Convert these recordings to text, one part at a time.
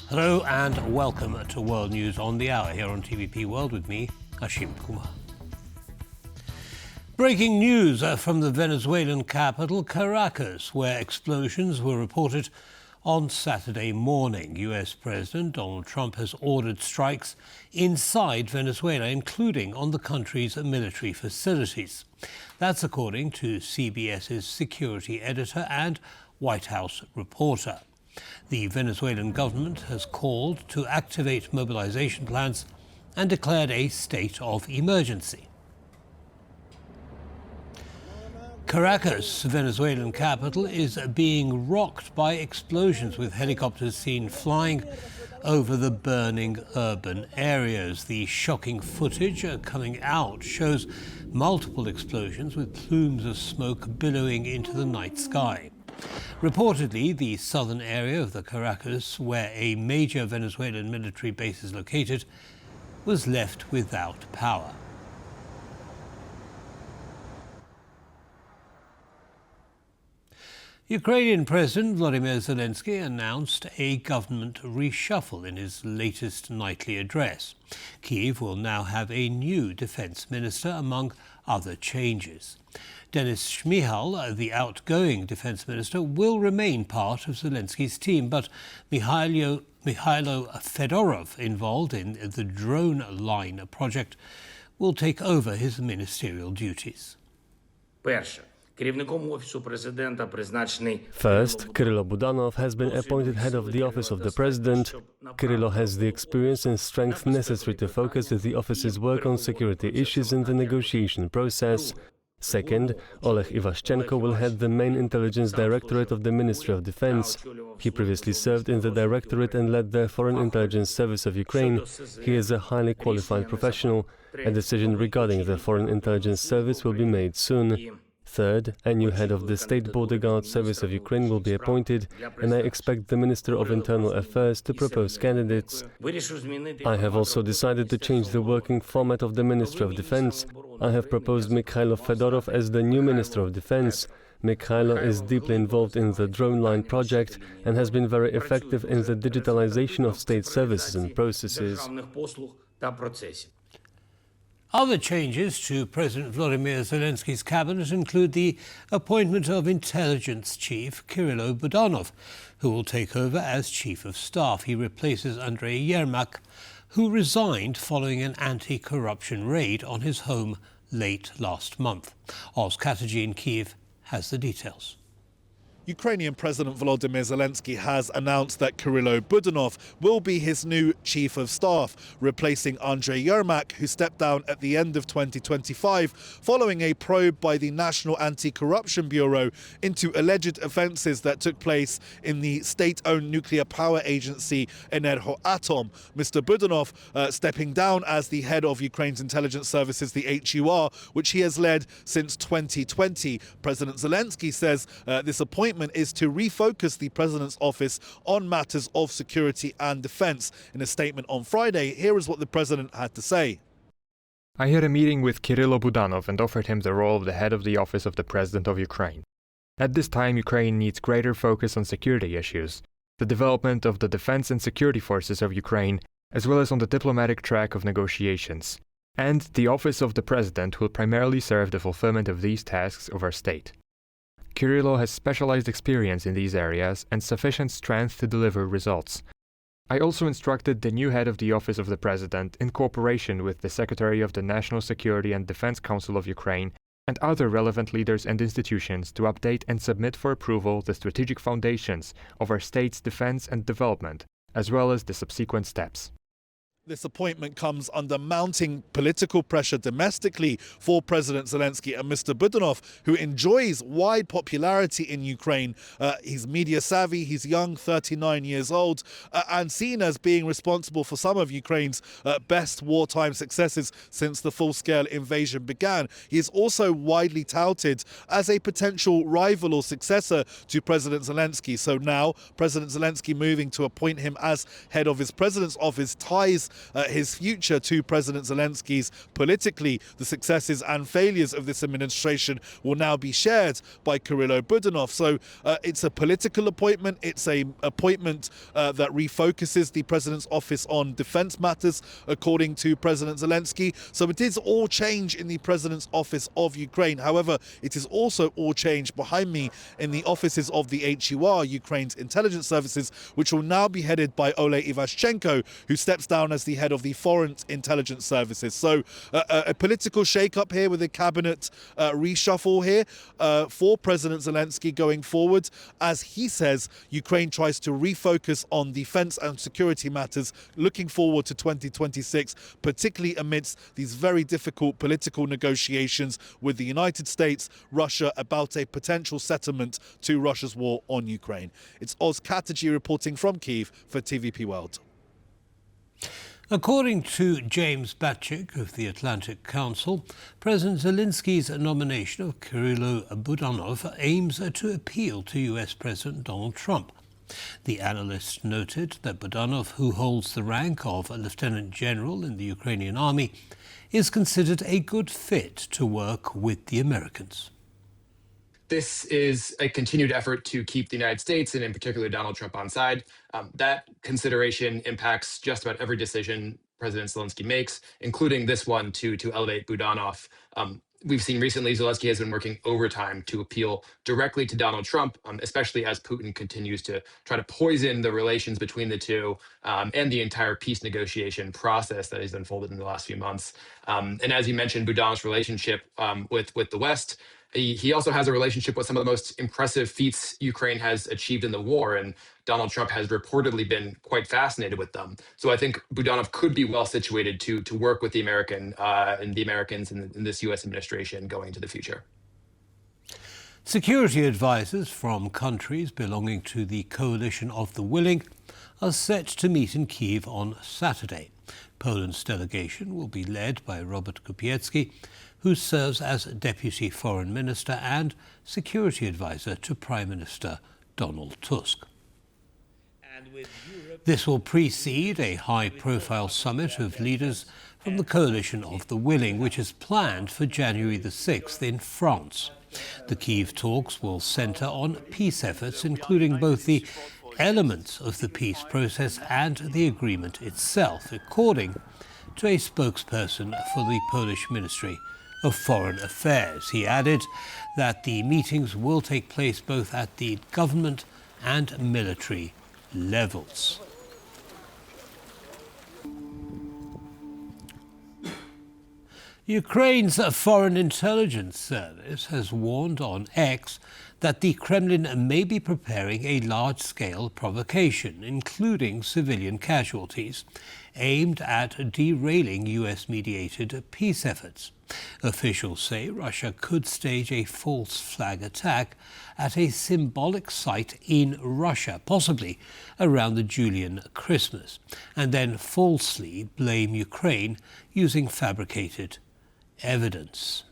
Hello and welcome to World News on the Hour here on TVP World with me, Ashim Kumar. Breaking news from the Venezuelan capital, Caracas, where explosions were reported on Saturday morning. US President Donald Trump has ordered strikes inside Venezuela, including on the country's military facilities. That's according to CBS's security editor and White House reporter. The Venezuelan government has called to activate mobilization plans and declared a state of emergency. Caracas, Venezuelan capital, is being rocked by explosions, with helicopters seen flying over the burning urban areas. The shocking footage coming out shows multiple explosions with plumes of smoke billowing into the night sky. Reportedly, the southern area of the Caracas, where a major Venezuelan military base is located, was left without power. Ukrainian President Volodymyr Zelenskyy announced a government reshuffle in his latest nightly address. Kyiv will now have a new defense minister, among other changes. Shmyhal, the outgoing defense minister, will remain part of Zelenskyy's team, but Mykhailo Fedorov, involved in the drone line project, will take over his ministerial duties. First, Kyirylo Budanov has been appointed head of the Office of the President. Kyirylo has the experience and strength necessary to focus the office's work on security issues in the negotiation process. Second, Oleg Ivashchenko will head the main intelligence directorate of the Ministry of Defense. He previously served in the directorate and led the Foreign Intelligence Service of Ukraine. He is a highly qualified professional. A decision regarding the Foreign Intelligence Service will be made soon. Third, a new head of the State Border Guard Service of Ukraine will be appointed, and I expect the Minister of Internal Affairs to propose candidates. I have also decided to change the working format of the Ministry of Defense. I have proposed Mykhailo Fedorov as the new Minister of Defense. Mykhailo is deeply involved in the drone line project and has been very effective in the digitalization of state services and processes. Other changes to President Volodymyr Zelensky's cabinet include the appointment of intelligence chief Kyirylo Budanov, who will take over as chief of staff. He replaces Andrei Yermak, who resigned following an anti-corruption raid on his home late last month. Oz Kataji in Kyiv has the details. Ukrainian President Volodymyr Zelenskyy has announced that Kyirylo Budanov will be his new chief of staff, replacing Andrei Yermak, who stepped down at the end of 2025 following a probe by the National Anti-Corruption Bureau into alleged offences that took place in the state-owned nuclear power agency Energoatom. Mr. Budanov stepping down as the head of Ukraine's intelligence services, the HUR, which he has led since 2020. President Zelenskyy says this appointment is to refocus the president's office on matters of security and defense. In a statement on Friday, here is what the president had to say. I had a meeting with Kyirylo Budanov and offered him the role of the head of the office of the president of Ukraine. At this time, Ukraine needs greater focus on security issues, the development of the defense and security forces of Ukraine, as well as on the diplomatic track of negotiations. And the office of the president will primarily serve the fulfillment of these tasks of our state. Kyirylo has specialized experience in these areas and sufficient strength to deliver results. I also instructed the new head of the Office of the President, in cooperation with the Secretary of the National Security and Defense Council of Ukraine and other relevant leaders and institutions, to update and submit for approval the strategic foundations of our state's defense and development, as well as the subsequent steps. This appointment comes under mounting political pressure domestically for President Zelenskyy and Mr. Budanov, who enjoys wide popularity in Ukraine. He's media savvy, he's young, 39 years old, and seen as being responsible for some of Ukraine's best wartime successes since the full-scale invasion began. He is also widely touted as a potential rival or successor to President Zelenskyy. So now President Zelenskyy moving to appoint him as head of his president's office ties his future to President Zelensky's politically. The successes and failures of this administration will now be shared by Mykhailo Budanov. So it's a political appointment. It's a appointment that refocuses the president's office on defense matters, according to President Zelensky. So it is all change in the president's office of Ukraine. However, it is also all change behind me in the offices of the HUR, Ukraine's intelligence services, which will now be headed by Ole Ivashchenko, who steps down as the head of the foreign intelligence services. So a political shake-up here with a cabinet reshuffle here for President Zelensky going forward. As he says, Ukraine tries to refocus on defense and security matters, looking forward to 2026, particularly amidst these very difficult political negotiations with the United States, Russia, about a potential settlement to Russia's war on Ukraine. It's Oz Kataji reporting from Kyiv for TVP World. According to James Batchik of the Atlantic Council, President Zelensky's nomination of Mykhailo Budanov aims to appeal to US President Donald Trump. The analyst noted that Budanov, who holds the rank of Lieutenant General in the Ukrainian army, is considered a good fit to work with the Americans. This is a continued effort to keep the United States, and in particular Donald Trump, on side. That consideration impacts just about every decision President Zelensky makes, including this one to elevate Budanov. We've seen recently Zelensky has been working overtime to appeal directly to Donald Trump, especially as Putin continues to try to poison the relations between the two and the entire peace negotiation process that has unfolded in the last few months. And as you mentioned, Budanov's relationship with the West. He also has a relationship with some of the most impressive feats Ukraine has achieved in the war, and Donald Trump has reportedly been quite fascinated with them. So I think Budanov could be well situated to work with the Americans in this U.S. administration going into the future. Security advisors from countries belonging to the coalition of the willing are set to meet in Kyiv on Saturday. Poland's delegation will be led by Robert Kupiecki, who serves as Deputy Foreign Minister and Security Advisor to Prime Minister Donald Tusk. This will precede a high-profile summit of leaders from the coalition of the willing, which is planned for January the 6th in France. The Kyiv talks will centre on peace efforts, including both the elements of the peace process and the agreement itself, according to a spokesperson for the Polish Ministry of Foreign Affairs. He added that the meetings will take place both at the government and military levels. Ukraine's Foreign Intelligence Service has warned on X that the Kremlin may be preparing a large-scale provocation, including civilian casualties, aimed at derailing US-mediated peace efforts. Officials say Russia could stage a false flag attack at a symbolic site in Russia, possibly around the Julian Christmas, and then falsely blame Ukraine using fabricated evidence.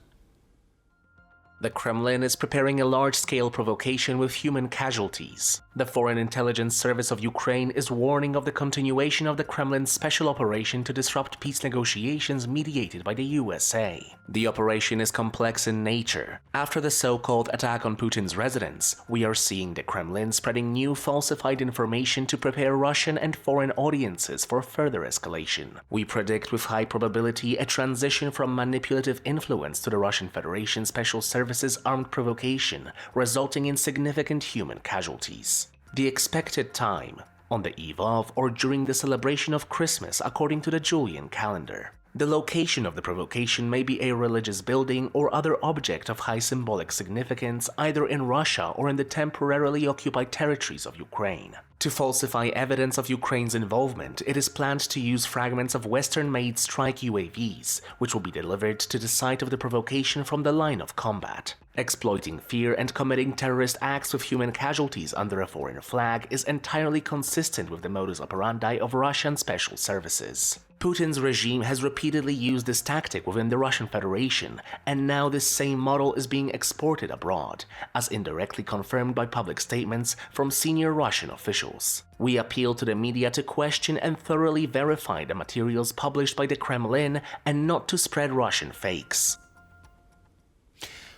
The Kremlin is preparing a large-scale provocation with human casualties. The Foreign Intelligence Service of Ukraine is warning of the continuation of the Kremlin's special operation to disrupt peace negotiations mediated by the USA. The operation is complex in nature. After the so-called attack on Putin's residence, we are seeing the Kremlin spreading new falsified information to prepare Russian and foreign audiences for further escalation. We predict with high probability a transition from manipulative influence to the Russian Federation Special Services armed provocation, resulting in significant human casualties. The expected time, on the eve of or during the celebration of Christmas according to the Julian calendar. The location of the provocation may be a religious building or other object of high symbolic significance either in Russia or in the temporarily occupied territories of Ukraine. To falsify evidence of Ukraine's involvement, it is planned to use fragments of Western-made strike UAVs, which will be delivered to the site of the provocation from the line of combat. Exploiting fear and committing terrorist acts with human casualties under a foreign flag is entirely consistent with the modus operandi of Russian special services. Putin's regime has repeatedly used this tactic within the Russian Federation, and now this same model is being exported abroad, as indirectly confirmed by public statements from senior Russian officials. We appeal to the media to question and thoroughly verify the materials published by the Kremlin and not to spread Russian fakes.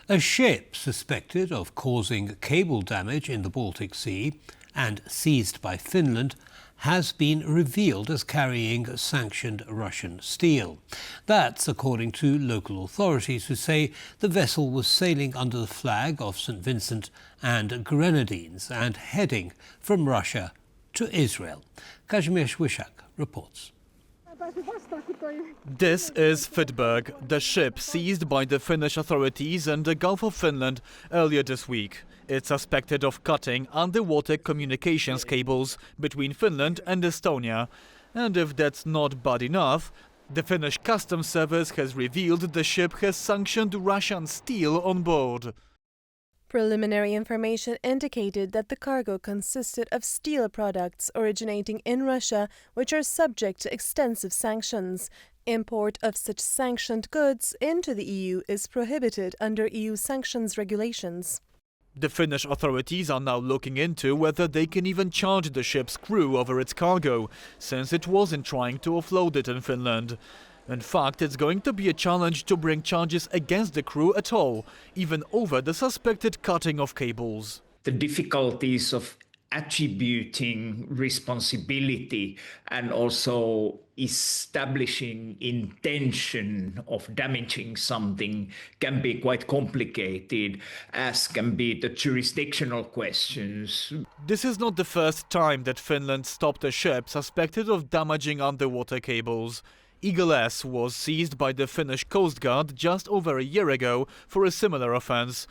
A ship suspected of causing cable damage in the Baltic Sea and seized by Finland has been revealed as carrying sanctioned Russian steel. That's according to local authorities, who say the vessel was sailing under the flag of St. Vincent and Grenadines and heading from Russia to Israel. Kazimierz Wyszak reports. This is Fidberg, the ship seized by the Finnish authorities in the Gulf of Finland earlier this week. It's suspected of cutting underwater communications cables between Finland and Estonia. And if that's not bad enough, the Finnish Customs Service has revealed the ship has sanctioned Russian steel on board. Preliminary information indicated that the cargo consisted of steel products originating in Russia, which are subject to extensive sanctions. Import of such sanctioned goods into the EU is prohibited under EU sanctions regulations. The Finnish authorities are now looking into whether they can even charge the ship's crew over its cargo, since it wasn't trying to offload it in Finland. In fact, it's going to be a challenge to bring charges against the crew at all, even over the suspected cutting of cables. The difficulties of attributing responsibility and also establishing intention of damaging something can be quite complicated, as can be the jurisdictional questions. This is not the first time that Finland stopped a ship suspected of damaging underwater cables. Eagle S was seized by the Finnish Coast Guard just over a year ago for a similar offence.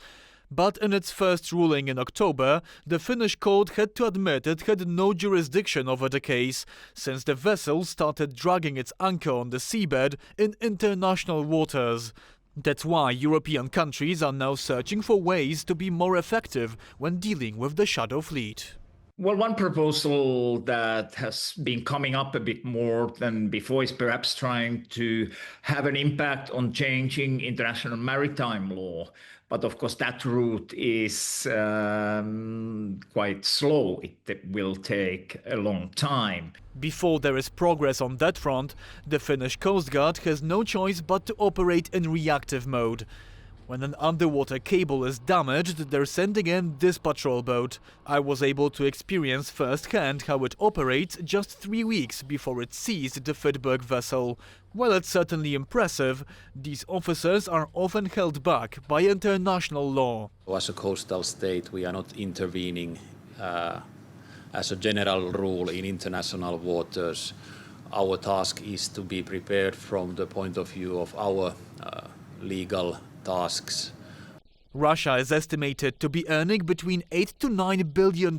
But in its first ruling in October, the Finnish court had to admit it had no jurisdiction over the case, since the vessel started dragging its anchor on the seabed in international waters. That's why European countries are now searching for ways to be more effective when dealing with the shadow fleet. Well, one proposal that has been coming up a bit more than before is perhaps trying to have an impact on changing international maritime law. But of course, that route is quite slow. It will take a long time. Before there is progress on that front, the Finnish Coast Guard has no choice but to operate in reactive mode. When an underwater cable is damaged, they're sending in this patrol boat. I was able to experience firsthand how it operates just 3 weeks before it seized the Fidberg vessel. While it's certainly impressive, these officers are often held back by international law. As a coastal state, we are not intervening as a general rule in international waters. Our task is to be prepared from the point of view of our legal tasks. Russia is estimated to be earning between $8 to $9 billion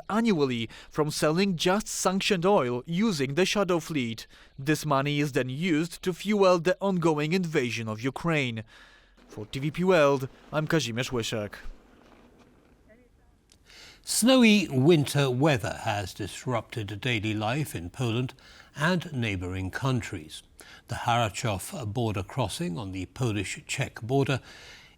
annually from selling just sanctioned oil using the shadow fleet. This money is then used to fuel the ongoing invasion of Ukraine. For TVP World, I'm Kazimierz Wyszak. Snowy winter weather has disrupted daily life in Poland and neighbouring countries. The Harachov border crossing on the Polish-Czech border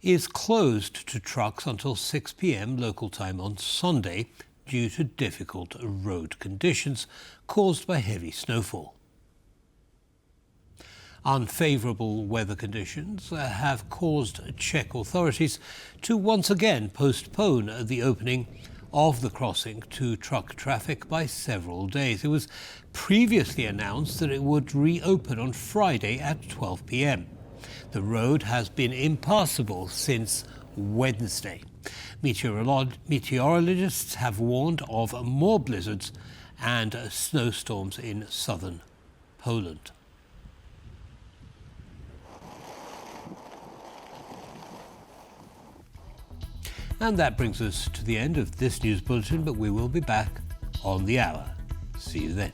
is closed to trucks until 6 p.m. local time on Sunday due to difficult road conditions caused by heavy snowfall. Unfavourable weather conditions have caused Czech authorities to once again postpone the opening of the crossing to truck traffic by several days. It was previously announced that it would reopen on Friday at 12 p.m. The road has been impassable since Wednesday. Meteorologists have warned of more blizzards and snowstorms in southern Poland. And that brings us to the end of this news bulletin, but we will be back on the hour. See you then.